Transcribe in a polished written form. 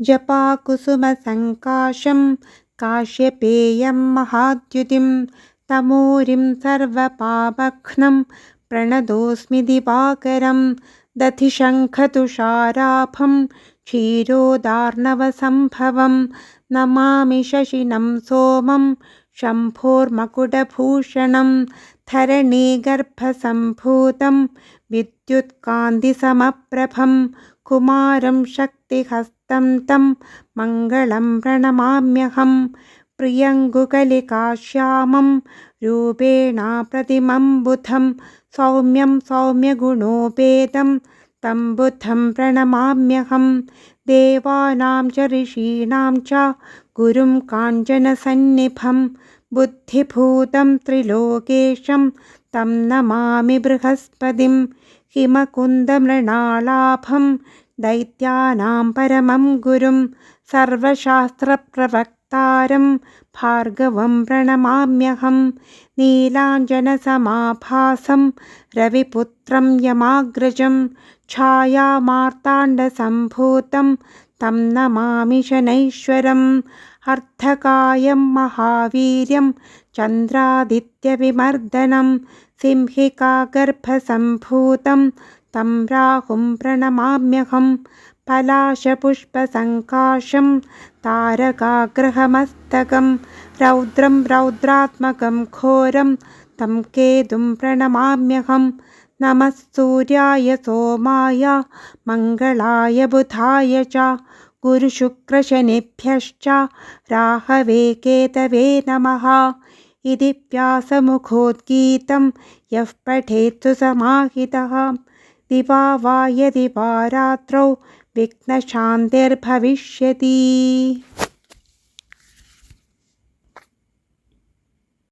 जपाकुसुमसङ्काशं काश्यपेयं महाद्युतिं तमोरिं सर्वपापघ्नं प्रणतोऽस्मि दिवाकरं दधिशङ्खतुषाराभं क्षीरोदार्णवसम्भवं नमामि शशिनं सोमं शम्भोर्मकुटभूषणं धरणीगर्भसम्भूतं विद्युत्कान्तिसमप्रभं कुमारं शक्तिहस्तं तं मङ्गलं प्रणमाम्यहं प्रियङ्गुकलिकाश्यामं रूपेणाप्रतिमं बुधं सौम्यं सौम्यगुणोपेतं तं बुधं प्रणमाम्यहं देवानां च ऋषीणां च गुरुं काञ्चनसन्निभं बुद्धिभूतं त्रिलोकेशं तं नमामि बृहस्पतिं हिमकुन्दमृणालाभं दैत्यानां परमं गुरुं सर्वशास्त्रप्रवक्तारं भार्गवं प्रणमाम्यहं नीलाञ्जनसमाभासं रविपुत्रं यमाग्रजं छायामार्ताण्डसम्भूतं तं नमामि शनैश्वरम् अर्धकायं महावीर्यं चन्द्रादित्यविमर्दनं सिंहिकागर्भसम्भूतं तं राहुं प्रणमाम्यहं पलाशपुष्पसङ्काशं तारकाग्रहमस्तकं रौद्रं रौद्रात्मकं घोरं तं केतुं प्रणमाम्यहं नमः सूर्याय सोमाय मङ्गलाय बुधाय च गुरुशुक्रशनिभ्यश्च राहवे केतवे नमः इति व्यासमुखोद्गीतं यः पठेत्सु समाहितः दिवा वा यदि वा रात्रौ विघ्नशान्तिर्भविष्यति।